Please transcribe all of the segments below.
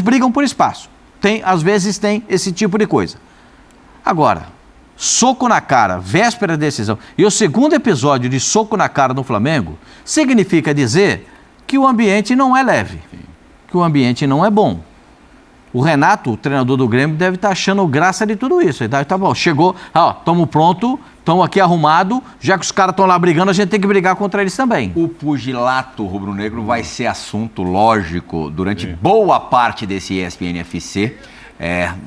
brigam por espaço. Às vezes tem esse tipo de coisa. Agora, soco na cara, véspera da decisão, e o segundo episódio de soco na cara no Flamengo, significa dizer que o ambiente não é leve, que o ambiente não é bom. O Renato, o treinador do Grêmio, deve estar achando graça de tudo isso. Ele deve estar bom, chegou, estamos pronto, estamos aqui arrumado, já que os caras estão lá brigando, a gente tem que brigar contra eles também. O pugilato rubro-negro vai ser assunto lógico durante boa parte desse ESPN FC.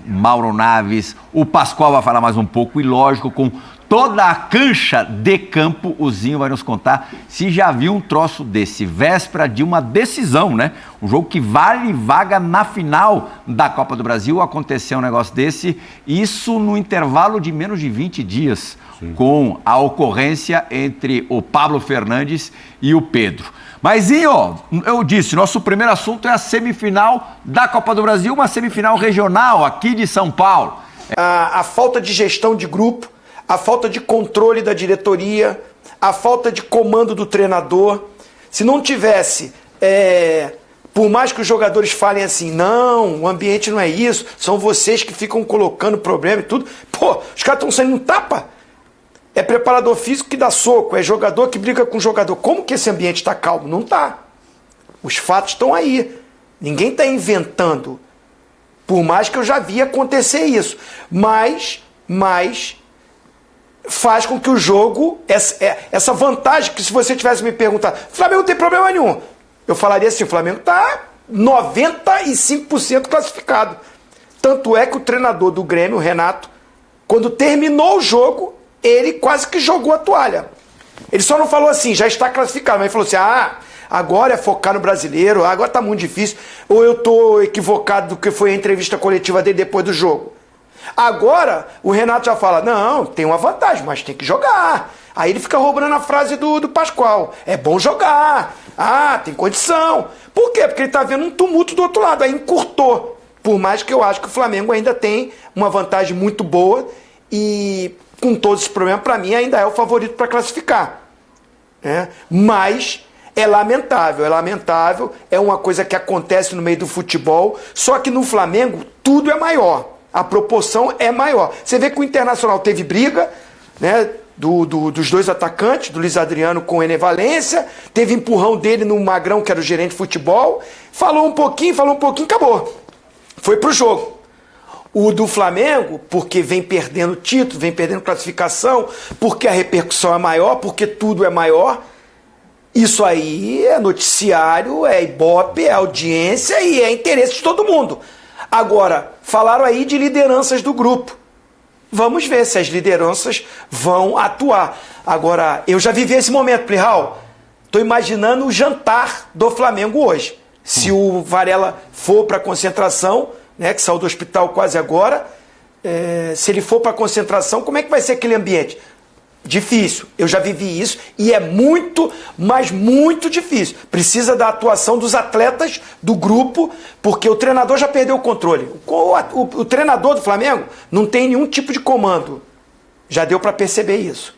Mauro Naves, o Pascoal vai falar mais um pouco e, lógico, com toda a cancha de campo, o Zinho vai nos contar se já viu um troço desse, véspera de uma decisão, né? Um jogo que vale vaga na final da Copa do Brasil, aconteceu um negócio desse, isso no intervalo de menos de 20 dias, com a ocorrência entre o Pablo Fernandes e o Pedro. Mas, Zinho, eu disse, nosso primeiro assunto é a semifinal da Copa do Brasil, uma semifinal regional aqui de São Paulo. A falta de gestão de grupo, a falta de controle da diretoria, a falta de comando do treinador. Se não tivesse, por mais que os jogadores falem assim, não, o ambiente não é isso, são vocês que ficam colocando problema e tudo. Pô, os caras estão saindo no tapa. É preparador físico que dá soco, é jogador que briga com jogador. Como que esse ambiente está calmo? Não está. Os fatos estão aí. Ninguém está inventando. Por mais que eu já vi acontecer isso. Mas faz com que o jogo, essa vantagem que se você tivesse me perguntado, Flamengo não tem problema nenhum. Eu falaria assim, o Flamengo está 95% classificado. Tanto é que o treinador do Grêmio, o Renato, quando terminou o jogo, ele quase que jogou a toalha. Ele só não falou assim, já está classificado, mas ele falou assim, agora é focar no brasileiro, agora está muito difícil, ou eu estou equivocado do que foi a entrevista coletiva dele depois do jogo. Agora, o Renato já fala, não, tem uma vantagem, mas tem que jogar. Aí ele fica roubando a frase do Pascoal, é bom jogar, tem condição. Por quê? Porque ele está vendo um tumulto do outro lado, aí encurtou. Por mais que eu acho que o Flamengo ainda tem uma vantagem muito boa e com todos esses problemas, para mim, ainda é o favorito para classificar. Mas é lamentável, é uma coisa que acontece no meio do futebol, só que no Flamengo tudo é maior, a proporção é maior. Você vê que o Internacional teve briga, né, dos dois atacantes, do Luiz Adriano com o Ené Valência, teve empurrão dele no Magrão, que era o gerente de futebol, falou um pouquinho, acabou. Foi pro jogo. O do Flamengo, porque vem perdendo título, vem perdendo classificação, porque a repercussão é maior, porque tudo é maior. Isso aí é noticiário, é Ibope, é audiência e é interesse de todo mundo. Agora, falaram aí de lideranças do grupo. Vamos ver se as lideranças vão atuar. Agora, eu já vivi esse momento, Plihal. Estou imaginando o jantar do Flamengo hoje. Se o Varela for para a concentração, né, que saiu do hospital quase agora, se ele for para a concentração, como é que vai ser aquele ambiente? Difícil, eu já vivi isso e é muito, mas muito difícil. Precisa da atuação dos atletas do grupo, porque o treinador já perdeu o controle. O treinador do Flamengo não tem nenhum tipo de comando. Já deu para perceber isso.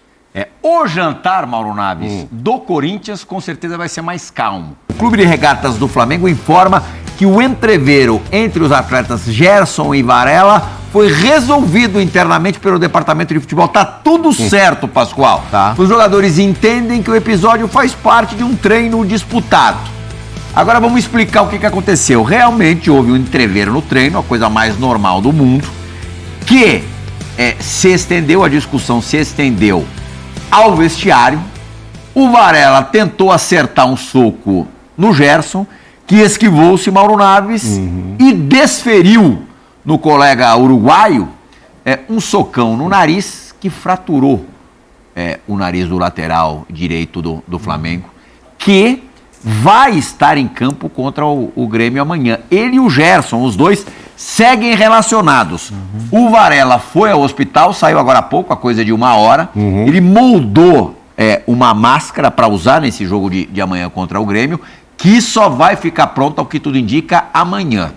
O jantar, Mauro Naves, do Corinthians com certeza vai ser mais calmo. O Clube de Regatas do Flamengo informa que o entreveiro entre os atletas Gerson e Varela foi resolvido internamente pelo departamento de futebol. Tá tudo certo, Pascoal. Tá. Os jogadores entendem que o episódio faz parte de um treino disputado. Agora vamos explicar o que aconteceu. Realmente houve um entreveiro no treino, a coisa mais normal do mundo, que se estendeu, a discussão se estendeu ao vestiário. O Varela tentou acertar um soco no Gerson, que esquivou-se Mauro Naves e desferiu no colega uruguaio um socão no nariz que fraturou o nariz do lateral direito do Flamengo, que vai estar em campo contra o Grêmio amanhã. Ele e o Gerson, os dois, seguem relacionados. O Varela foi ao hospital, saiu agora há pouco, a coisa de 1 hora. Ele moldou uma máscara para usar nesse jogo de amanhã contra o Grêmio, que só vai ficar pronto, ao que tudo indica, amanhã.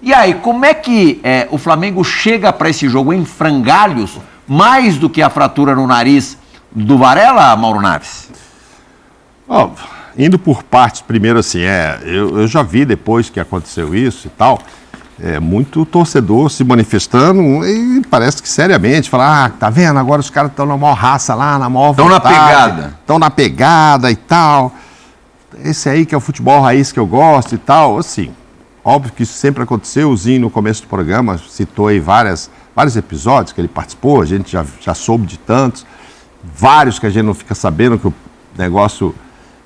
E aí, como é que o Flamengo chega para esse jogo em frangalhos, mais do que a fratura no nariz do Varela, Mauro Naves? indo por partes, primeiro assim, eu já vi depois que aconteceu isso e tal, muito torcedor se manifestando e parece que seriamente, falar, tá vendo, agora os caras estão na maior raça lá, na maior Estão na pegada. Estão na pegada e tal, esse aí que é o futebol raiz que eu gosto e tal, assim, óbvio que isso sempre aconteceu, o Zinho no começo do programa citou aí vários episódios que ele participou, a gente já soube de tantos, vários que a gente não fica sabendo que o negócio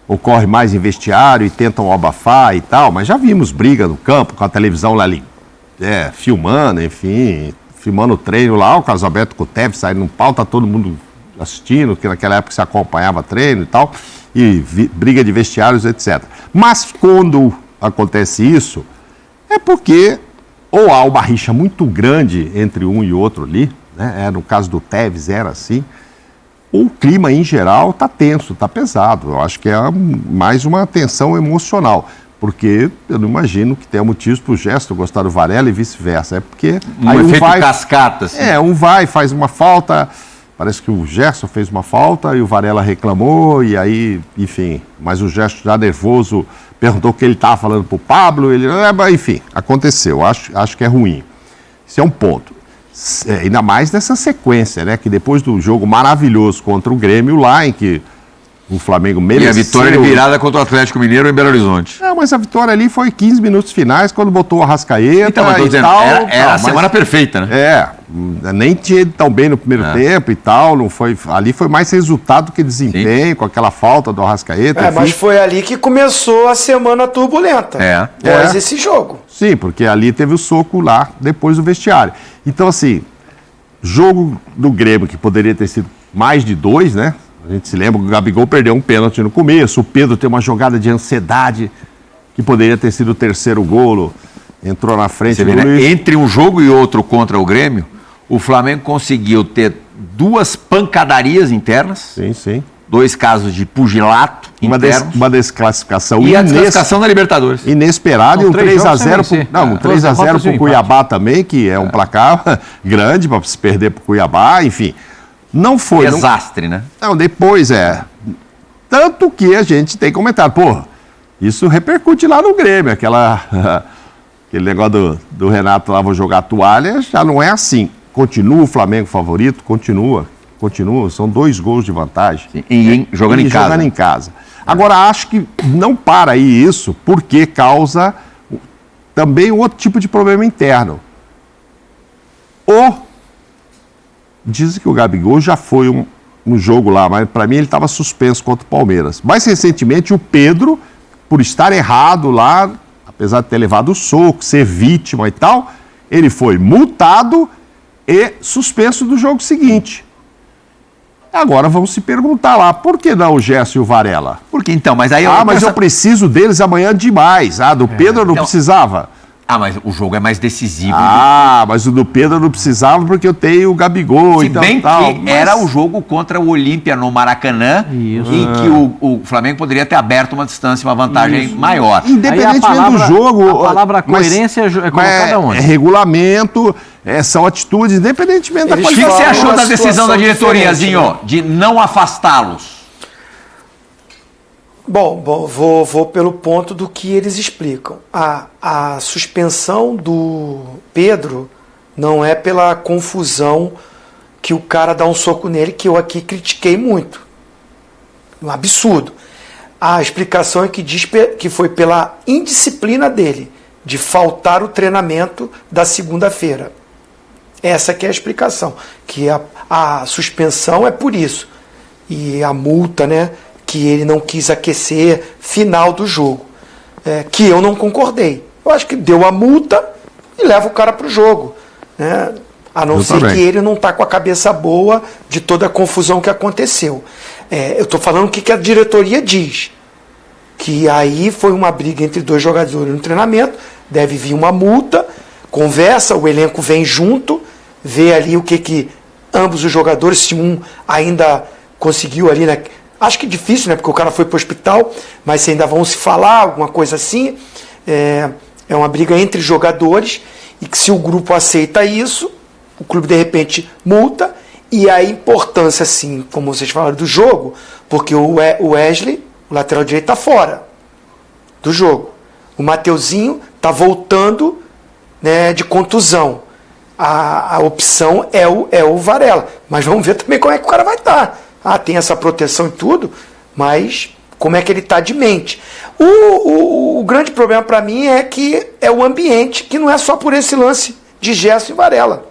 ocorre mais em vestiário e tentam abafar e tal, mas já vimos briga no campo com a televisão lá ali, filmando, enfim, filmando o treino lá, o Carlos Alberto Coutev saindo no pau, tá todo mundo assistindo, que naquela época se acompanhava treino e tal, e briga de vestiários, etc. Mas quando acontece isso, é porque ou há uma rixa muito grande entre um e outro ali, né? No caso do Tevez era assim, o clima em geral está tenso, está pesado. Eu acho que é mais uma tensão emocional, porque eu não imagino que tenha motivos para o Gerson gostar do Varela e vice-versa. É porque aí efeito cascata. Assim. Faz uma falta, parece que o Gerson fez uma falta e o Varela reclamou, e aí, enfim, mas o Gerson já nervoso perguntou o que ele estava falando para o Pablo, enfim, aconteceu, acho que é ruim. Isso é um ponto. Ainda mais nessa sequência, né? Que depois do jogo maravilhoso contra o Grêmio, lá em que o Flamengo mereceu... E a vitória virada contra o Atlético Mineiro em Belo Horizonte. Mas a vitória ali foi 15 minutos finais, quando botou o Arrascaeta então, mas tô dizendo, era a semana perfeita, né? Nem tinha ido tão bem no primeiro tempo e tal, não foi, ali foi mais resultado que desempenho, sim, com aquela falta do Arrascaeta. Mas foi ali que começou a semana turbulenta, após esse jogo. Sim, porque ali teve o soco lá, depois do vestiário. Então, assim, jogo do Grêmio, que poderia ter sido mais de 2, né? A gente se lembra que o Gabigol perdeu um pênalti no começo, o Pedro tem uma jogada de ansiedade, que poderia ter sido o terceiro golo, entrou na frente. Você vê, né? Entre um jogo e outro contra o Grêmio, o Flamengo conseguiu ter 2 pancadarias internas. Sim, sim. 2 casos de pugilato internos. Uma desclassificação. E a desclassificação da Libertadores. Inesperado, e um 3x0 pro Cuiabá também, que é um placar grande para se perder pro Cuiabá, enfim. Não foi. Desastre, né? Não, depois Tanto que a gente tem comentado, isso repercute lá no Grêmio, aquele negócio do Renato lá, vou jogar toalha, já não é assim. Continua o Flamengo favorito? Continua, são 2 gols de vantagem. Sim, jogando em casa. Agora, acho que não para aí isso, porque causa também outro tipo de problema interno. Dizem que o Gabigol já foi um jogo lá, mas para mim ele estava suspenso contra o Palmeiras. Mais recentemente, o Pedro, por estar errado lá, apesar de ter levado o soco, ser vítima e tal, ele foi multado e suspenso do jogo seguinte. Agora vão se perguntar lá, por que não o Gerson e o Varela? Porque então, mas aí... eu preciso deles amanhã demais. Do Pedro eu não precisava. Mas o jogo é mais decisivo. Mas o do Pedro eu não precisava porque eu tenho o Gabigol. Se bem que era o jogo contra o Olímpia no Maracanã, em que o Flamengo poderia ter aberto uma distância, uma vantagem maior. Independentemente do jogo... A palavra coerência é colocada onde? É regulamento, são atitudes, independentemente da qualidade. O que você achou da decisão da diretoria, Zinho, de não afastá-los? Bom, vou pelo ponto do que eles explicam. A suspensão do Pedro não é pela confusão que o cara dá um soco nele, que eu aqui critiquei muito. Um absurdo. A explicação é que diz que foi pela indisciplina dele, de faltar o treinamento da segunda-feira. Essa que é a explicação, que a suspensão é por isso. E a multa, né? Que ele não quis aquecer final do jogo, que eu não concordei. Eu acho que deu a multa e leva o cara para o jogo, né? A não ser que ele não está com a cabeça boa de toda a confusão que aconteceu. Eu estou falando o que a diretoria diz, que aí foi uma briga entre 2 jogadores no treinamento, deve vir uma multa, conversa, o elenco vem junto, vê ali o que ambos os jogadores, se um ainda conseguiu ali, né? Acho que difícil, né? Porque o cara foi para o hospital, mas se ainda vão se falar, alguma coisa assim. É uma briga entre jogadores e que se o grupo aceita isso, o clube de repente multa. E a importância, assim, como vocês falaram, do jogo, porque o Wesley O lateral direito está fora do jogo. O Mateuzinho está voltando, né, de contusão. A opção é o Varela. Mas vamos ver também como é que o cara vai estar. Tem essa proteção e tudo, mas como é que ele está de mente. O grande problema para mim é que é o ambiente, que não é só por esse lance de Gerson e Varela.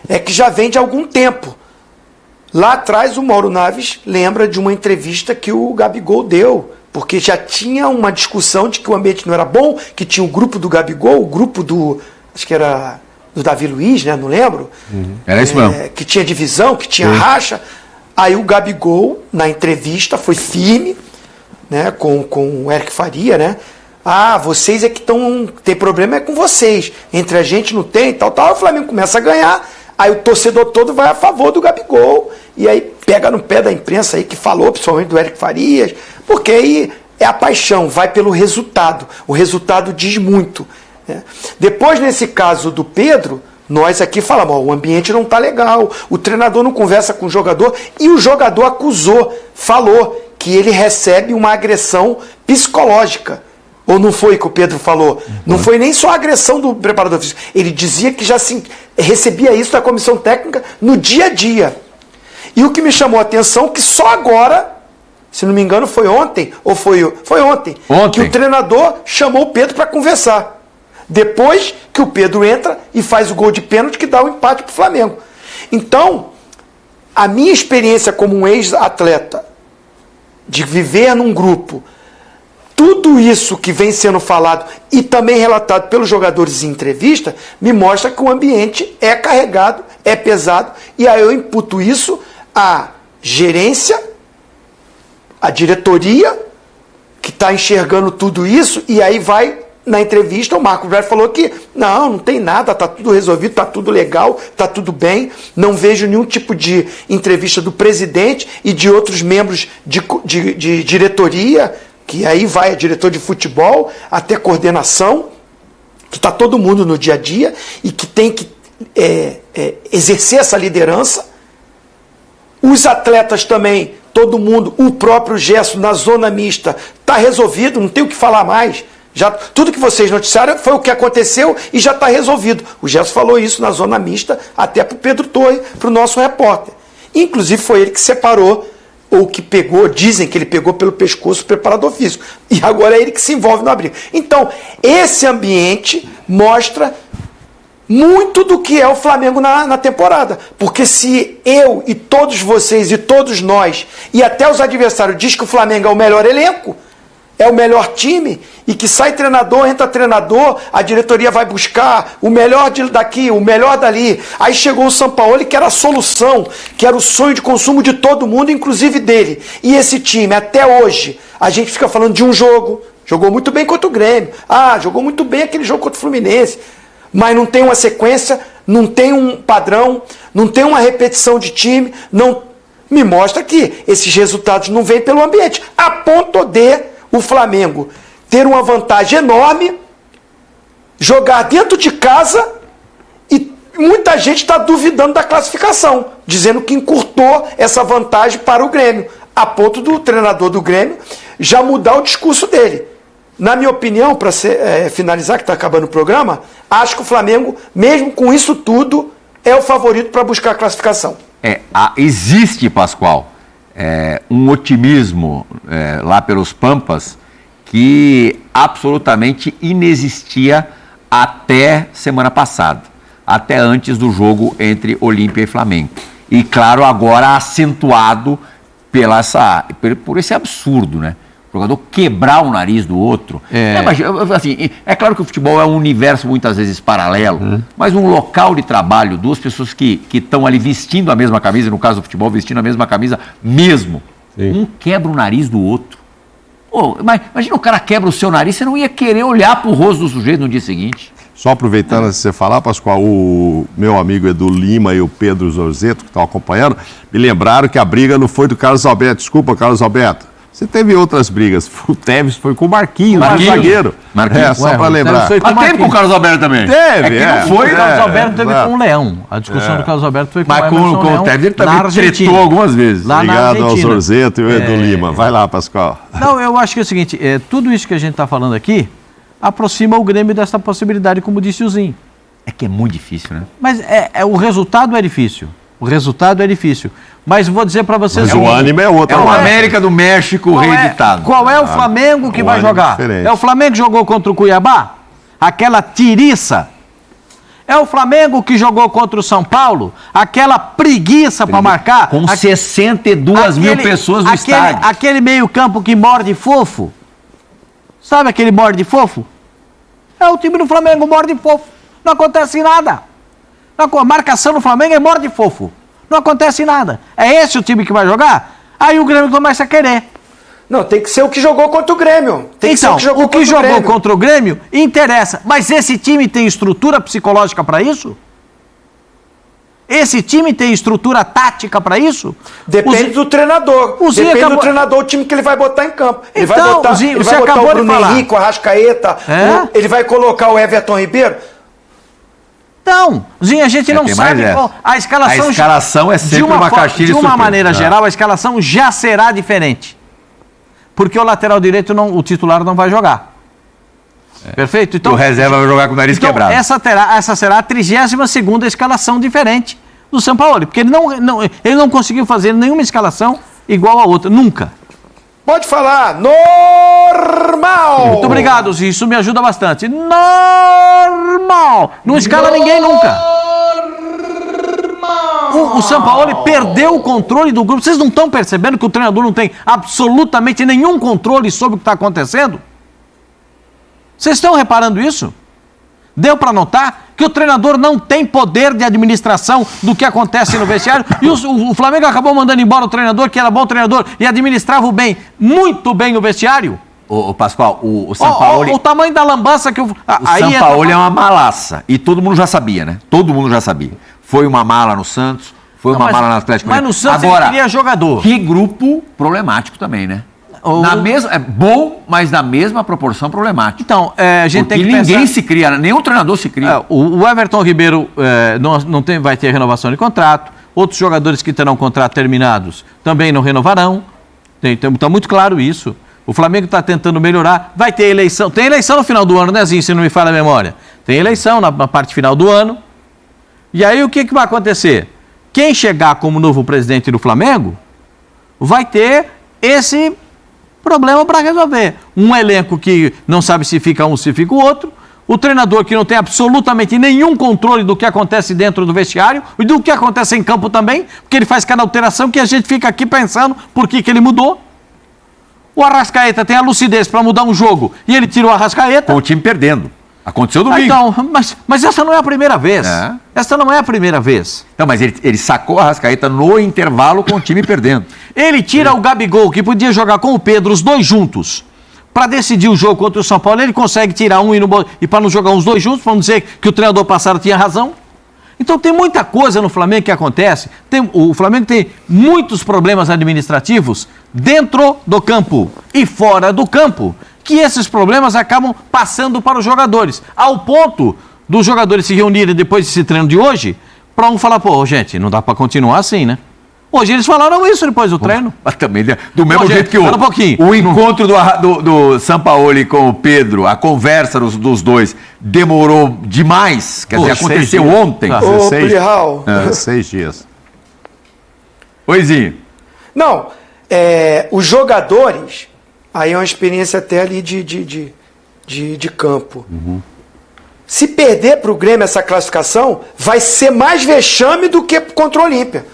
É que já vem de algum tempo. Lá atrás o Mauro Naves lembra de uma entrevista que o Gabigol deu, porque já tinha uma discussão de que o ambiente não era bom, que tinha o grupo do Gabigol, o grupo do, acho que era do Davi Luiz, né? Não lembro. Era isso mesmo. Que tinha divisão, que tinha racha. Aí o Gabigol, na entrevista, foi firme, né, com o Eric Faria, né? Vocês é que tem problema é com vocês. Entre a gente não tem, tal. O Flamengo começa a ganhar, aí o torcedor todo vai a favor do Gabigol, e aí pega no pé da imprensa aí que falou, principalmente do Eric Farias, porque aí é a paixão, vai pelo resultado. O resultado diz muito, né? Depois, nesse caso do Pedro, nós aqui falamos, o ambiente não está legal, o treinador não conversa com o jogador, e o jogador falou que ele recebe uma agressão psicológica. Ou não foi que o Pedro falou? Não foi nem só a agressão do preparador físico. Ele dizia que já recebia isso da comissão técnica no dia a dia. E o que me chamou a atenção é que só agora, se não me engano foi ontem, ou foi ontem, que o treinador chamou o Pedro para conversar. Depois que o Pedro entra e faz o gol de pênalti que dá o empate para o Flamengo. Então, a minha experiência como um ex-atleta, de viver num grupo, tudo isso que vem sendo falado e também relatado pelos jogadores em entrevista, me mostra que o ambiente é carregado, é pesado, e aí eu imputo isso à gerência, à diretoria, que está enxergando tudo isso, e aí vai... Na entrevista, o Marco Braz falou que não tem nada, está tudo resolvido, está tudo legal, está tudo bem. Não vejo nenhum tipo de entrevista do presidente e de outros membros de diretoria, que aí vai diretor de futebol, até coordenação, que está todo mundo no dia a dia e que tem que exercer essa liderança. Os atletas também, todo mundo, o próprio Gerson na zona mista, está resolvido, não tem o que falar mais. Já, tudo que vocês noticiaram foi o que aconteceu e já está resolvido. O Gerson falou isso na zona mista, até para o Pedro Torre, para o nosso repórter. Inclusive foi ele que separou, ou que pegou, dizem que ele pegou pelo pescoço o preparador físico. E agora é ele que se envolve no abrigo. Então, esse ambiente mostra muito do que é o Flamengo na temporada. Porque se eu e todos vocês e todos nós, e até os adversários, diz que o Flamengo é o melhor elenco, é o melhor time, e que sai treinador, entra treinador, a diretoria vai buscar o melhor daqui, o melhor dali. Aí chegou o Sampaoli, que era a solução, que era o sonho de consumo de todo mundo, inclusive dele. E esse time, até hoje, a gente fica falando de um jogo, jogou muito bem contra o Grêmio, jogou muito bem aquele jogo contra o Fluminense, mas não tem uma sequência, não tem um padrão, não tem uma repetição de time, não me mostra que esses resultados não vêm pelo ambiente, a ponto de o Flamengo ter uma vantagem enorme, jogar dentro de casa, e muita gente está duvidando da classificação, dizendo que encurtou essa vantagem para o Grêmio, a ponto do treinador do Grêmio já mudar o discurso dele. Na minha opinião, para finalizar, que está acabando o programa, acho que o Flamengo, mesmo com isso tudo, é o favorito para buscar a classificação. Existe, Pascoal, um otimismo lá pelos Pampas que absolutamente inexistia até semana passada, até antes do jogo entre Olímpia e Flamengo. E, claro, agora acentuado por esse absurdo, né? O jogador quebrar o nariz do outro. Assim, é claro que o futebol é um universo muitas vezes paralelo, mas um local de trabalho, duas pessoas que estão ali vestindo a mesma camisa, no caso do futebol, vestindo a mesma camisa mesmo, um quebra o nariz do outro. Imagina o cara quebra o seu nariz, você não ia querer olhar para o rosto do sujeito no dia seguinte. Só aproveitando antes de você falar, Pascoal, o meu amigo Edu Lima e o Pedro Zorzeto, que estão acompanhando, me lembraram que a briga não foi do Carlos Alberto. Desculpa, Carlos Alberto. Você teve outras brigas. O Tevez foi com o Marquinhos, zagueiro. Marquinhos. Só para lembrar. Foi com Mas teve com o Carlos Alberto também. Teve, que não foi, O Carlos Alberto teve exato. com o Leão. A discussão do Carlos Alberto foi com Mas o Emerson com Leão, o Tevez ele na também Argentina. tretou algumas vezes. Lá na Obrigado ao Argentina. Zorzeto e o Edu Lima. Vai lá, Pascoal. Não, eu acho que é o seguinte, tudo isso que a gente está falando aqui aproxima o Grêmio dessa possibilidade, como disse o Zinho. É que é muito difícil, né? Mas o resultado é difícil. O resultado é difícil. Mas vou dizer para vocês... Mas o ânimo é outro. É o Qual América do México reeditado. Qual é o Flamengo que o vai ânimo jogar? diferente. É o Flamengo que jogou contra o Cuiabá? Aquela tiriça? É o Flamengo que jogou contra o São Paulo? Aquela preguiça para marcar? Com 62 mil pessoas no estádio. Aquele meio-campo que morde fofo? Sabe aquele morde fofo? É o time do Flamengo, morde fofo. Não acontece nada. A marcação do Flamengo é morde fofo. Não acontece nada. É esse o time que vai jogar? Aí o Grêmio começa a querer. Não, tem que ser o que jogou contra o Grêmio. Tem que ser Então, o que jogou contra o Grêmio. contra o Grêmio interessa. Mas esse time tem estrutura psicológica para isso? Esse time tem estrutura tática para isso? Depende do treinador. o Zinho Depende acabou- do treinador, o time que ele vai botar em campo. Ele Então, vai botar, Zinho, ele você vai botar acabou o de Bruno falar. Henrique, o Arrascaeta, É? ele vai colocar o Everton Ribeiro. Não, Zinho, a gente não tem sabe mais essa. qual. A escalação, A escalação é sempre uma caixinha de De uma surpresa. maneira geral, a escalação já será diferente. Porque o lateral direito, o titular não vai jogar. Perfeito? E o reserva vai jogar com o nariz Então, quebrado. essa será a 32ª escalação diferente do Sampaoli, porque ele não conseguiu fazer nenhuma escalação igual a outra, nunca. Pode falar, normal! Muito obrigado, Zinho, isso me ajuda bastante. Normal! Não escala ninguém nunca. O Sampaoli perdeu o controle do grupo. Vocês não estão percebendo que o treinador não tem absolutamente nenhum controle sobre o que está acontecendo? Vocês estão reparando isso? Deu para notar que o treinador não tem poder de administração do que acontece no vestiário e o Flamengo acabou mandando embora o treinador, que era bom treinador e administrava muito bem o vestiário. Ô, Pascoal, o Sampaoli... O tamanho da lambança que o Sampaoli é uma malaça. E todo mundo já sabia, né? Todo mundo já sabia. Foi uma mala no Santos, foi uma mala no Atlético. Mas no Santos agora, ele queria jogador. Que grupo problemático também, né? É bom, mas na mesma proporção problemático. Então, a gente Porque tem que ninguém pensar... se cria, nenhum treinador se cria. O Everton Ribeiro vai ter renovação de contrato. Outros jogadores que terão contrato terminados também não renovarão. Está muito claro isso. O Flamengo está tentando melhorar. Vai ter eleição. Tem eleição no final do ano, né, Zinho? Se não me falha a memória. Tem eleição na parte final do ano. E aí o que vai acontecer? Quem chegar como novo presidente do Flamengo vai ter esse problema para resolver. Um elenco que não sabe se fica um, se fica o outro. O treinador que não tem absolutamente nenhum controle do que acontece dentro do vestiário e do que acontece em campo também, porque ele faz cada alteração que a gente fica aqui pensando por que ele mudou. O Arrascaeta tem a lucidez para mudar um jogo e ele tira o Arrascaeta. Com o time perdendo. Aconteceu domingo. Então, mas essa não é a primeira vez. Essa não é a primeira vez. Não, mas ele sacou a Arrascaeta no intervalo com o time perdendo. Ele tira o Gabigol, que podia jogar com o Pedro, os dois juntos, para decidir o jogo contra o São Paulo. Ele consegue tirar um e para não jogar os dois juntos, para não dizer que o treinador passado tinha razão. Então tem muita coisa no Flamengo que acontece. O Flamengo tem muitos problemas administrativos dentro do campo e fora do campo, que esses problemas acabam passando para os jogadores, ao ponto dos jogadores se reunirem depois desse treino de hoje, para um falar, pô, gente, não dá para continuar assim, né? Hoje eles falaram isso depois do treino. Mas também, do mesmo jeito que espera um pouquinho. o encontro do Sampaoli com o Pedro, a conversa dos dois, demorou demais. Quer dizer, aconteceu ontem. Tá. Ô, 16 Plihal. 16 dias. Oizinho. Não, os jogadores, aí é uma experiência até ali de campo. Se perder para o Grêmio essa classificação, vai ser mais vexame do que contra o Olímpia.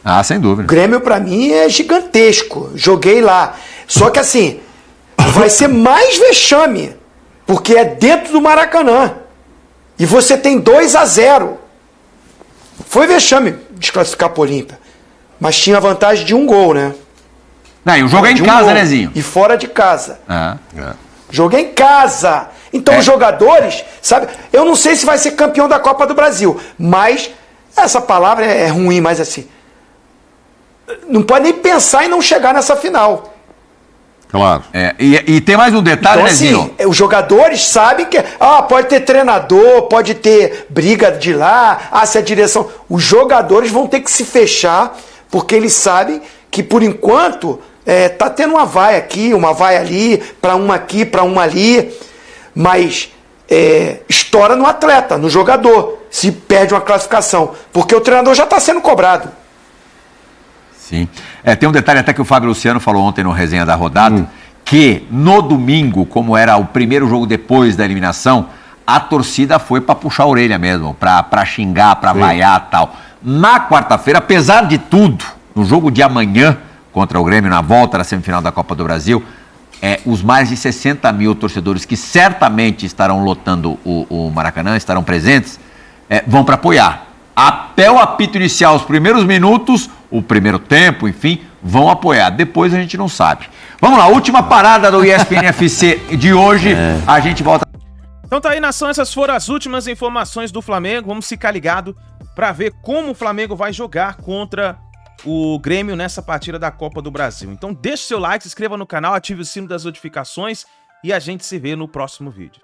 Ah, sem dúvida. O Grêmio, para mim, é gigantesco. Joguei lá. Só que, assim, vai ser mais vexame, porque é dentro do Maracanã. E você tem 2-0. Foi vexame desclassificar para o Olímpia. Mas tinha a vantagem de um gol, né? Não, e o jogo é em De um casa, gol. né, Zinho? E fora de casa. É. Jogo é em casa. Então os jogadores, sabe? Eu não sei se vai ser campeão da Copa do Brasil, mas essa palavra é ruim, mas assim, não pode nem pensar em não chegar nessa final. Claro. E tem mais um detalhe, Então, né, Zinho? assim, os jogadores sabem que pode ter treinador, pode ter briga de lá, se a direção... Os jogadores vão ter que se fechar, porque eles sabem que, por enquanto, tá tendo uma vaia aqui, uma vaia ali, para uma aqui, para uma ali, mas estoura no atleta, no jogador, se perde uma classificação, porque o treinador já está sendo cobrado. Sim. Tem um detalhe até que o Fábio Luciano falou ontem no Resenha da Rodada, que no domingo, como era o primeiro jogo depois da eliminação, a torcida foi para puxar a orelha mesmo, para xingar, para vaiar e tal. Na quarta-feira, apesar de tudo, no jogo de amanhã contra o Grêmio, na volta da semifinal da Copa do Brasil, os mais de 60 mil torcedores que certamente estarão lotando o Maracanã, estarão presentes, vão para apoiar. Até o apito inicial, os primeiros minutos, o primeiro tempo, enfim, vão apoiar. Depois a gente não sabe. Vamos lá, última parada do ESPN FC de hoje. A gente volta. Então tá aí, nação, essas foram as últimas informações do Flamengo. Vamos ficar ligado para ver como o Flamengo vai jogar contra o Grêmio nessa partida da Copa do Brasil. Então deixe seu like, se inscreva no canal, ative o sino das notificações e a gente se vê no próximo vídeo.